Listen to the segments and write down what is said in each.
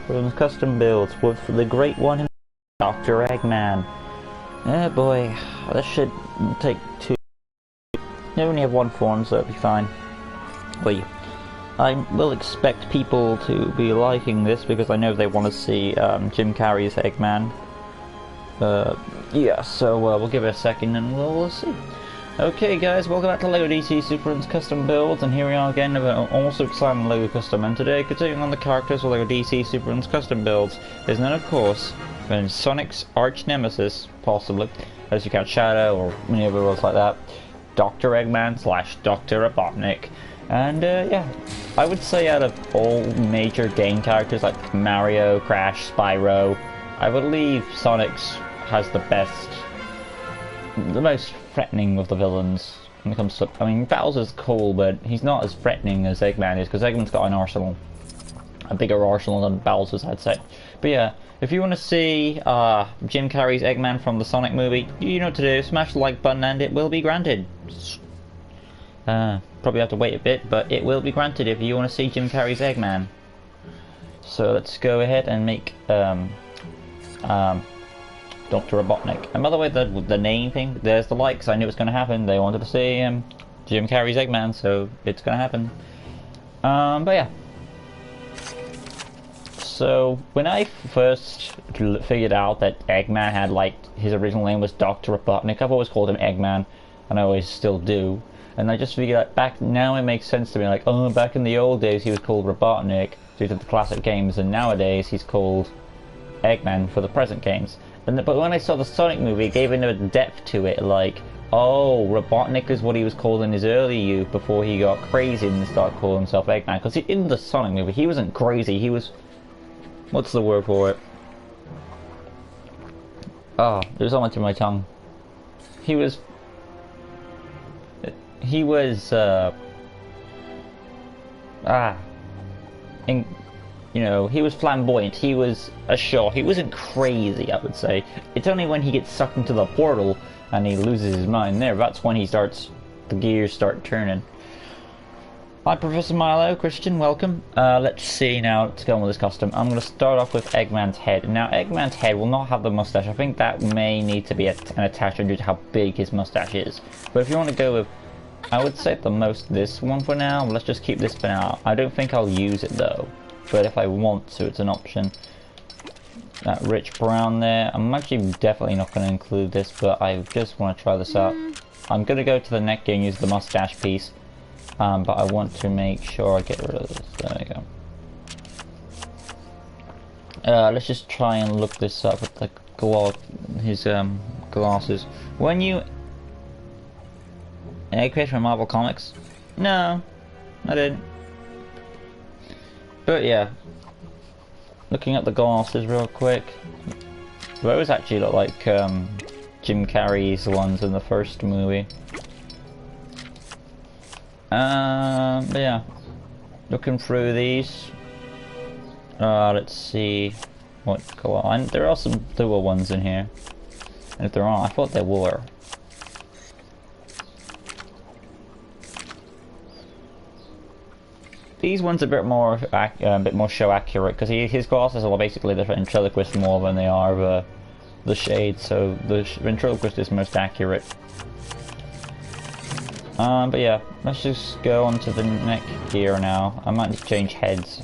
Super's custom builds with the great one, Dr. Eggman. Oh boy, this should take two. I only have one form, so it'll be fine. But I will expect people to be liking this because I know they want to see Jim Carrey's Eggman. Yeah, so we'll give it a second and we'll see. Okay guys, welcome back to LEGO DC Super's Custom Builds, and here we are again with an also exciting LEGO Custom, and today, continuing on the characters for LEGO DC Super's Custom Builds, is none of course, than Sonic's arch nemesis, possibly, as you count Shadow or many other roles like that, Dr. Eggman / Dr. Robotnik. And yeah, I would say out of all major game characters like Mario, Crash, Spyro, I believe Sonic's has the most threatening of the villains when it comes to, I mean, Bowser's cool, but he's not as threatening as Eggman is, because Eggman's got an arsenal. A bigger arsenal than Bowser's, I'd say. But yeah, if you want to see Jim Carrey's Eggman from the Sonic movie, you know what to do. Smash the like button and it will be granted. Probably have to wait a bit, but it will be granted if you want to see Jim Carrey's Eggman. So let's go ahead and make Dr. Robotnik. And by the way, the name thing, there's the likes. I knew it was going to happen. They wanted to see Jim Carrey's Eggman, so it's going to happen. But yeah. So when I first figured out that Eggman had, like, his original name was Dr. Robotnik, I've always called him Eggman, and I always still do. And I just figured out back now it makes sense to me, like, oh, back in the old days he was called Robotnik due to the classic games, and nowadays he's called Eggman for the present games. But when I saw the Sonic movie, it gave a depth to it, like, oh, Robotnik is what he was called in his early youth before he got crazy and started calling himself Eggman. Because in the Sonic movie, he wasn't crazy, he was... What's the word for it? Oh, there's so much in my tongue. He was, you know, he was flamboyant, he was he wasn't crazy, I would say. It's only when he gets sucked into the portal and he loses his mind there, that's when the gears start turning. Hi Professor Milo, Christian, welcome. Let's see now, let's go on with this custom. I'm going to start off with Eggman's head. Now Eggman's head will not have the mustache. I think that may need to be an attachment due to how big his mustache is. But if you want to go with, I would say the most this one for now. Let's just keep this for now. I don't think I'll use it though. But if I want to, it's an option. That rich brown there. I'm actually definitely not going to include this, but I just want to try this out. I'm going to go to the neck gear and use the mustache piece. But I want to make sure I get rid of this. There we go. Let's just try and look this up with the his glasses. When you create from Marvel Comics? No, I didn't. But yeah, looking at the glasses real quick, those actually look like Jim Carrey's ones in the first movie. But yeah, looking through these, let's see what go on. There are some dual ones in here, and if there aren't, I thought there were. These ones are a bit more show accurate because his glasses are basically the ventriloquist more than they are the shade, so the ventriloquist is most accurate. But yeah, let's just go on to the neck gear now. I might just change heads.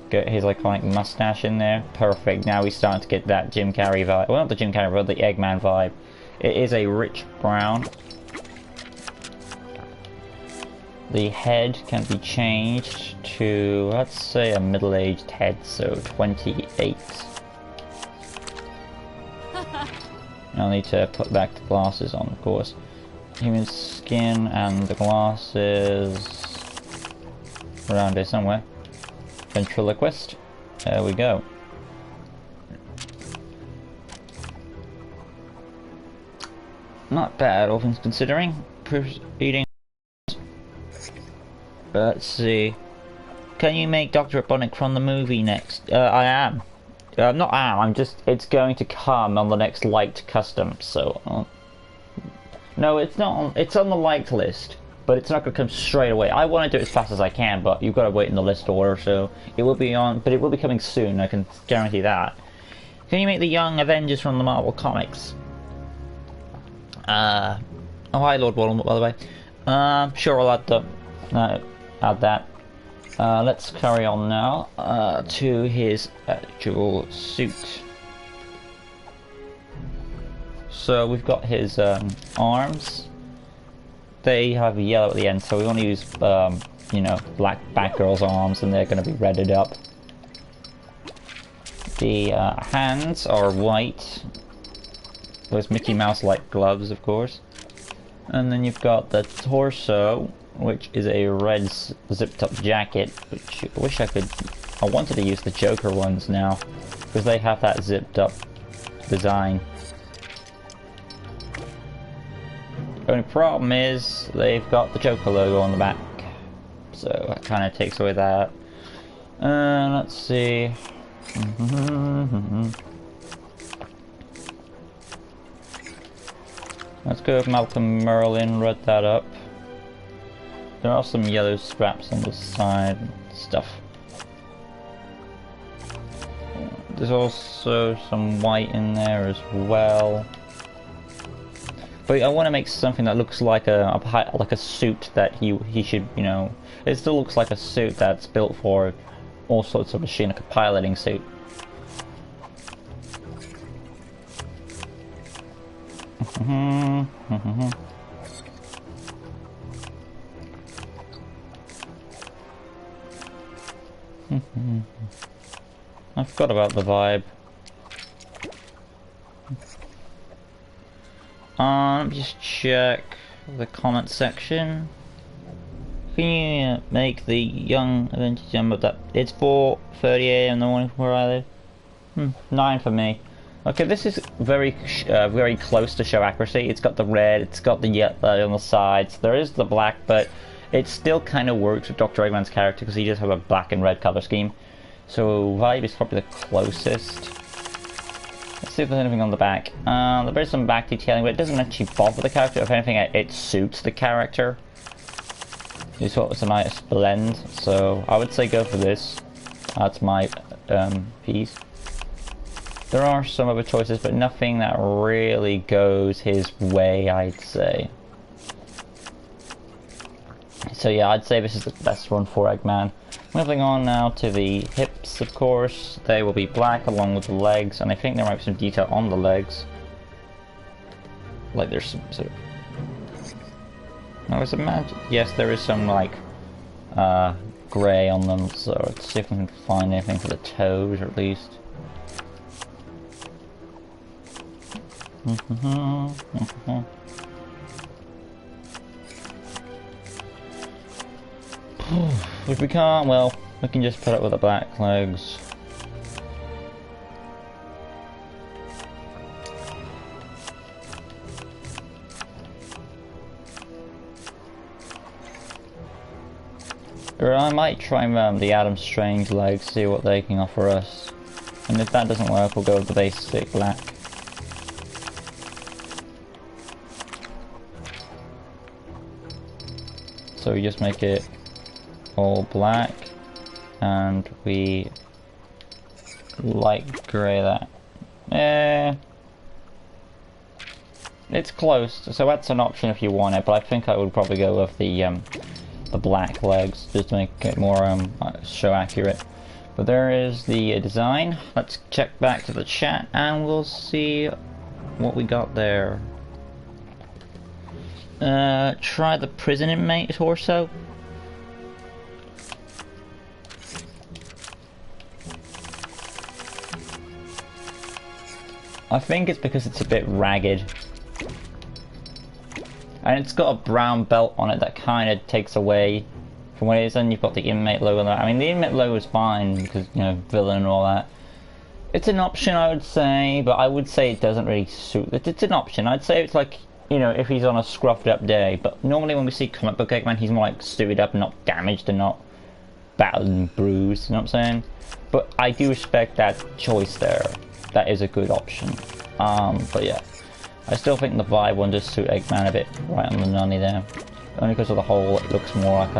Get his iconic mustache in there. Perfect. Now we're starting to get that Jim Carrey vibe. Well, not the Jim Carrey, but the Eggman vibe. It is a rich brown. The head can be changed to, let's say, a middle-aged head, so 28. I'll need to put back the glasses on, of course. Human skin and the glasses around here somewhere. Ventriloquist. There we go. Not bad, all things considering. Eating. Let's see. Can you make Dr. Robotnik from the movie next? I am. I'm just. It's going to come on the next liked custom, so. No, it's not. It's on the liked list, but it's not going to come straight away. I want to do it as fast as I can, but you've got to wait in the list order, so it will be on, but it will be coming soon, I can guarantee that. Can you make the Young Avengers from the Marvel Comics? Oh, hi, Lord Voldemort, by the way. Sure, I'll add that. Let's carry on now to his actual suit. So we've got his arms. They have yellow at the end, so we want to use, you know, black Batgirl's arms, and they're going to be redded up. The hands are white. Those Mickey Mouse-like gloves, of course. And then you've got the torso, which is a red zipped-up jacket, which I wish I wanted to use the Joker ones now, because they have that zipped-up design. The only problem is they've got the Joker logo on the back, so that kind of takes away that. Let's see. Let's go with Malcolm Merlin, read that up. There are some yellow straps on the side and stuff. There's also some white in there as well. But I want to make something that looks like a suit that he should, you know, it still looks like a suit that's built for all sorts of machine, like a piloting suit. I forgot about the vibe. Just check the comment section. Can you make the Young Avengers jump up that? It's 4:30 AM in the morning where I live. 9 for me. Okay, this is very close to show accuracy. It's got the red, it's got the yellow on the sides. There is the black, but it still kind of works with Dr. Eggman's character because he just has a black and red color scheme. So vibe is probably the closest. Let's see if there's anything on the back. There is some back detailing, but it doesn't actually bother the character. If anything, it suits the character. It's a nice blend. So I would say go for this. That's my piece. There are some other choices, but nothing that really goes his way, I'd say. So yeah, I'd say this is the best one for Eggman. Moving on now to the hips, of course. They will be black along with the legs, and I think there might be some detail on the legs. Like there's some sort of... No, is it magic? Yes, there is some like grey on them, so let's see if we can find anything for the toes at least. If we can't, well, we can just put it with the black legs. Or I might try the Adam Strange legs, see what they can offer us. And if that doesn't work, we'll go with the basic black. So we just make it all black, and we light grey that. It's close, so that's an option if you want it, but I think I would probably go with the black legs just to make it more show accurate. But there is the design. Let's check back to the chat and we'll see what we got there. Try the prison inmate torso. I think it's because it's a bit ragged. And it's got a brown belt on it that kind of takes away from what it is, and you've got the inmate logo on that. I mean, the inmate logo is fine because, you know, villain and all that. It's an option, I would say, but I would say it doesn't really suit. It's an option. I'd say it's like, you know, if he's on a scruffed up day, but normally when we see comic book Eggman, he's more like suited up and not damaged and not battered and bruised, you know what I'm saying? But I do respect that choice there. That is a good option. But yeah, I still think the vibe one does suit Eggman a bit right on the nunny there. Only because of the hole, it looks more like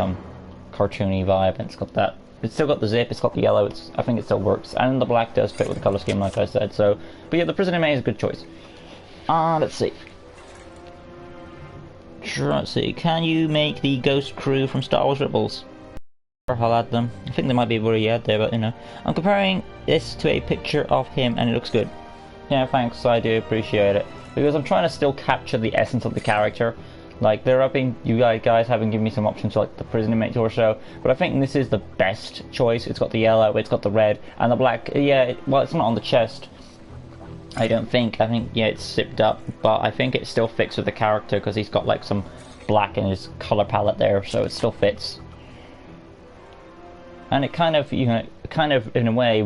cartoony vibe, and it's got that. It's still got the zip, it's got the yellow, I think it still works. And the black does fit with the colour scheme, like I said, so... But yeah, the Prison Inmate is a good choice. Let's see. Let's see, can you make the Ghost Crew from Star Wars Rebels? I'll add them. I think they might be already out there, but you know. I'm comparing this to a picture of him, and it looks good. Yeah, thanks, I do appreciate it. Because I'm trying to still capture the essence of the character. Like, you guys haven't given me some options like the Prison Inmate torso, but I think this is the best choice. It's got the yellow, it's got the red, and the black. Yeah, well, it's not on the chest. I don't think. I think, yeah, it's zipped up, but I think it still fits with the character because he's got like some black in his color palette there, so it still fits. And it kind of, you know, in a way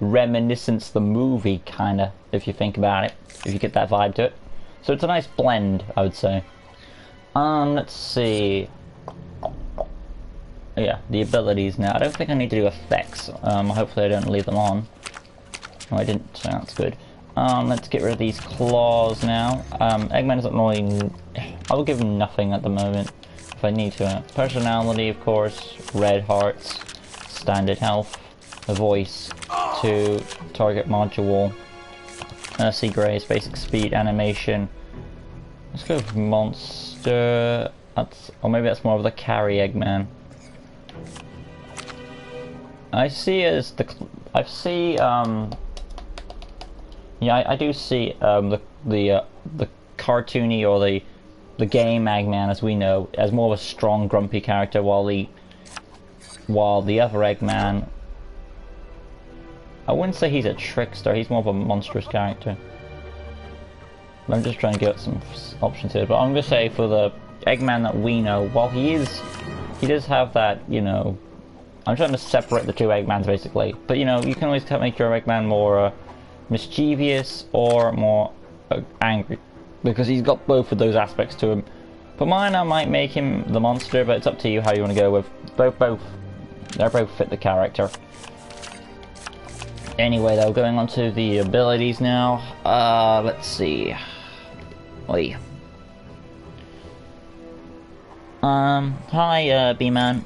reminiscence the movie, kind of, if you think about it, if you get that vibe to it. So it's a nice blend, I would say. Let's see. Yeah, the abilities now. I don't think I need to do effects. Hopefully I don't leave them on. No, I didn't, so that's good. Let's get rid of these claws now. Eggman doesn't really... I will give him nothing at the moment, if I need to. Personality, of course. Red hearts. Standard health. A voice. 2. Target module. C Grace. Basic speed. Animation. Let's go with monster. Or maybe that's more of the carry Eggman. I see as the... Yeah, I do see the cartoony or the game Eggman, as we know, as more of a strong, grumpy character, while the other Eggman, I wouldn't say he's a trickster. He's more of a monstrous character. I'm just trying to get some options here, but I'm gonna say for the Eggman that we know, while he does have that, you know, I'm trying to separate the two Eggmans basically. But you know, you can always make your Eggman more mischievous or more angry, because he's got both of those aspects to him. For mine, I might make him the monster, but it's up to you how you want to go with both. They both fit the character. Anyway, though, going on to the abilities now. Let's see. Oi. Hi, B-Man.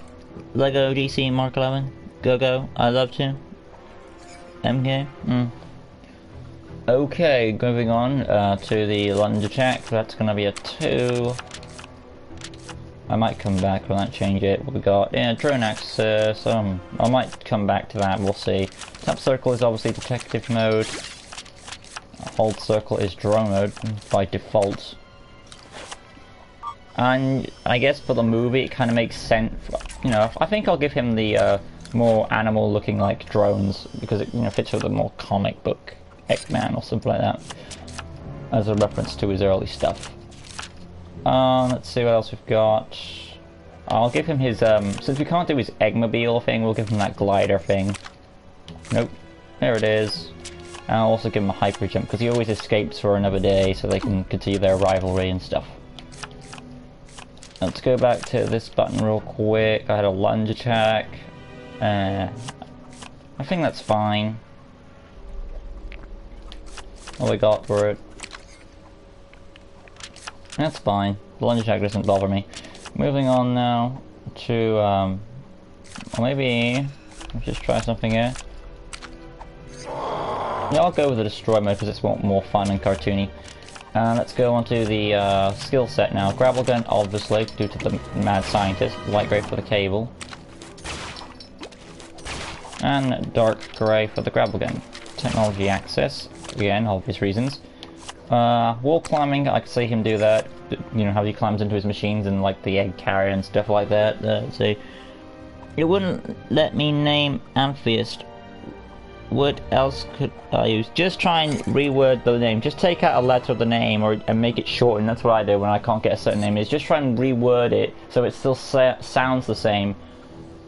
Lego DC Mark 11. Go. I love to. MK. Okay, moving on to the Lunge Attack. That's gonna be a 2. I might come back when that change it. What we got? Yeah, drone access. I might come back to that. We'll see. Tap circle is obviously detective mode. Hold circle is drone mode by default. And I guess for the movie, it kind of makes sense. You know, I think I'll give him the more animal-looking like drones, because it, you know, fits with the more comic book Eggman or something like that, as a reference to his early stuff. Let's see what else we've got. I'll give him his since we can't do his Eggmobile thing, we'll give him that glider thing. Nope, there it is. And I'll also give him a hyper jump, because he always escapes for another day, so they can continue their rivalry and stuff. Let's go back to this button real quick. I had a Lunge Attack. I think that's fine. What we got for it? That's fine. The Lunge Attack doesn't bother me. Moving on now to, or maybe, let's just try something here. Yeah, I'll go with the Destroy mode because it's more fun and cartoony. Let's go on to the skill set now. Gravel Gun, obviously, due to the Mad Scientist. Light Grey for the cable. And Dark Grey for the Gravel Gun. Technology Access, again, obvious reasons. Wall climbing, I could see him do that. You know, how he climbs into his machines and like the egg carrier and stuff like that. Let's see. It wouldn't let me name Amphiest. What else could I use? Just try and reword the name. Just take out a letter of the name and make it shorten. That's what I do when I can't get a certain name. Is just try and reword it so it still sounds the same,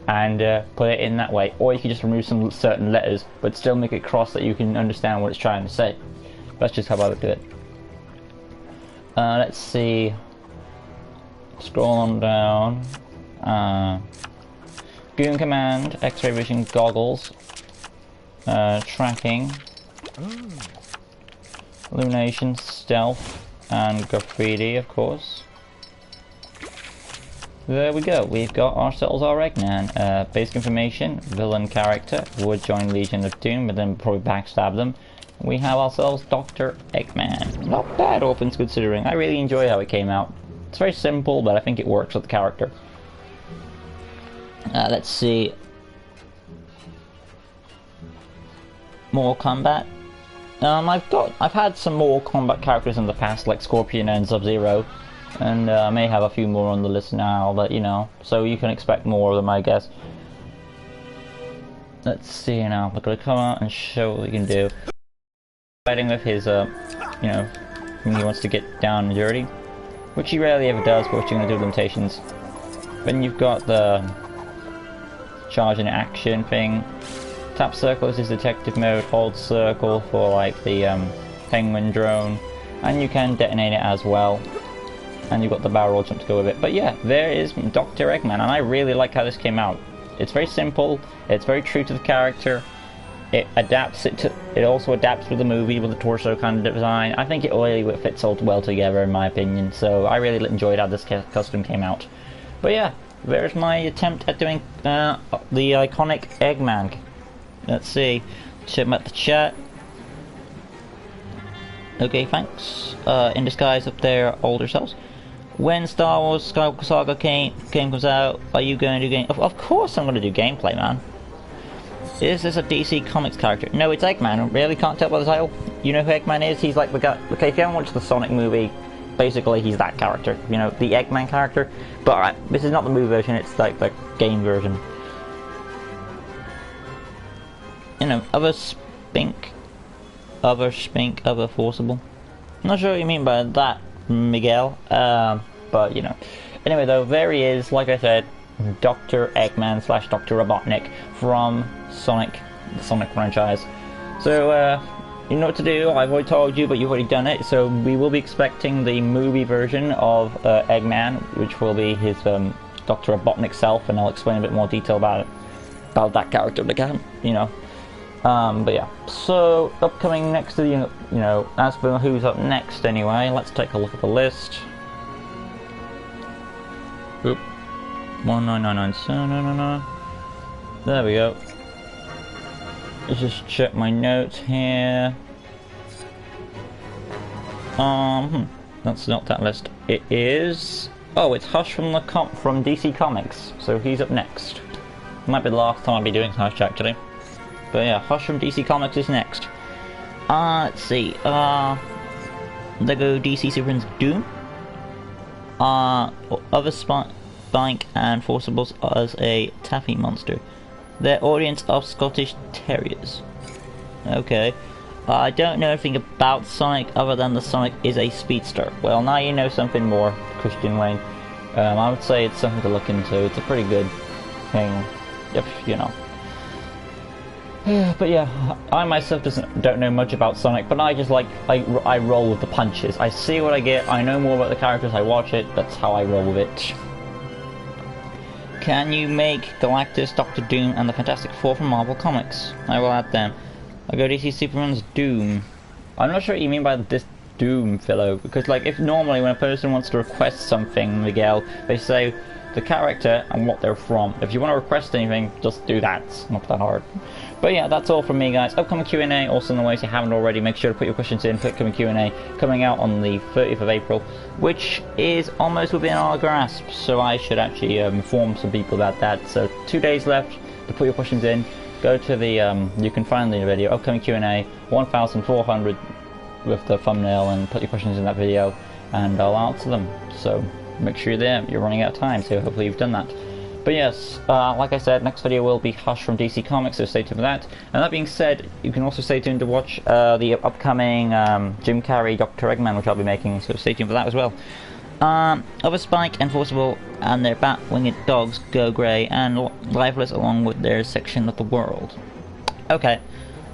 and put it in that way. Or you can just remove some certain letters, but still make it cross that you can understand what it's trying to say. That's just how I would do it. Let's see. Scroll on down. Goon Command, X-ray vision goggles. Tracking, illumination, stealth, and graffiti, of course. there we go. We've got ourselves our Eggman. Basic information, villain character, would join Legion of Doom, but then probably backstab them. We have ourselves Dr. Eggman. Not bad, all things considering. I really enjoy how it came out. It's very simple, but I think it works with the character. Let's see. More combat. I've had some more combat characters in the past, like Scorpion and Sub-Zero, and I may have a few more on the list now, but you know, so you can expect more of them, I guess. Let's see now. We're gonna come out and show what we can do. Fighting with his, you know, when he wants to get down and dirty, which he rarely ever does, but which you're gonna do limitations. Then you've got the charge and action thing. Tap circle is his detective mode, hold circle for like the penguin drone, and you can detonate it as well. And you've got the barrel jump to go with it. But yeah, there is Dr. Eggman, and I really like how this came out. It's very simple, it's very true to the character. It also adapts with the movie, with the torso kind of design. I think it really fits all well together in my opinion, so I really enjoyed how this custom came out. But yeah, there's my attempt at doing the iconic Eggman. Let's see, check out the chat. Okay, thanks. In disguise up there, older selves. When Star Wars Skywalker Saga game comes out, are you going to do game? Of course I'm going to do gameplay, man. Is this a DC Comics character? No, it's Eggman. I really can't tell by the title. You know who Eggman is? He's like the guy. Okay, if you haven't watched the Sonic movie, basically he's that character. You know, the Eggman character. But alright, this is not the movie version. It's like the game version. You know, other forcible. I'm not sure what you mean by that, Miguel. But you know. Anyway, though, there he is. Like I said, Dr. Eggman / Dr. Robotnik from Sonic, the Sonic franchise. So, you know what to do. I've already told you, but you've already done it. So we will be expecting the movie version of Eggman, which will be his Dr. Robotnik self, and I'll explain a bit more detail about that character again. You know. But yeah. So upcoming next to the, you know, as for who's up next, anyway, let's take a look at the list. Oop. 19997. There we go. Let's just check my notes here. That's not that list. It is. Oh, it's Hush from from DC Comics. So he's up next. Might be the last time I'll be doing Hush actually. But yeah, Hush from DC Comics is next. Let's see. Lego DC Superman's Doom. Other Spike and Forcibles as a taffy monster. Their audience of Scottish Terriers. Okay. I don't know anything about Sonic other than the Sonic is a speedster. Well, now you know something more, Christian Wayne. I would say it's something to look into. It's a pretty good thing, if you know. But yeah, I myself don't know much about Sonic, but I just like, I roll with the punches. I see what I get, I know more about the characters, I watch it, that's how I roll with it. Can you make Galactus, Doctor Doom, and the Fantastic Four from Marvel Comics? I will add them. I go DC Superman's Doom. I'm not sure what you mean by this Doom, fellow, because like, if normally when a person wants to request something, Miguel, they say the character and what they're from. If you want to request anything, just do that. It's not that hard. But yeah, that's all from me, guys. Upcoming Q&A, also in the way, if you haven't already, make sure to put your questions in for upcoming Q&A, coming out on the 30th of April, which is almost within our grasp, so I should actually inform some people about that. So 2 days left to put your questions in. Go to the, you can find the video, upcoming Q&A, 1,400 with the thumbnail, and put your questions in that video, and I'll answer them. So make sure you're there. You're running out of time, so hopefully you've done that. But yes, like I said, next video will be Hush from DC Comics, so stay tuned for that. And that being said, you can also stay tuned to watch the upcoming Jim Carrey Dr. Eggman, which I'll be making, so stay tuned for that as well. Other Spike and Forcible and their bat-winged dogs go grey and lifeless along with their section of the world. Okay.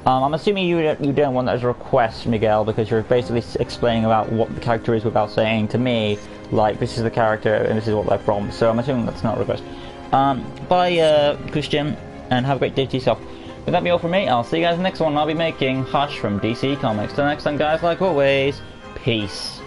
I'm assuming you don't want that as a request, Miguel, because you're basically explaining about what the character is without saying to me, like, this is the character and this is what they're from, so I'm assuming that's not a request. Bye, Christian, and have a great day to yourself. With that be all from me, I'll see you guys in the next one. I'll be making Hush from DC Comics. Till next time, guys, like always, peace.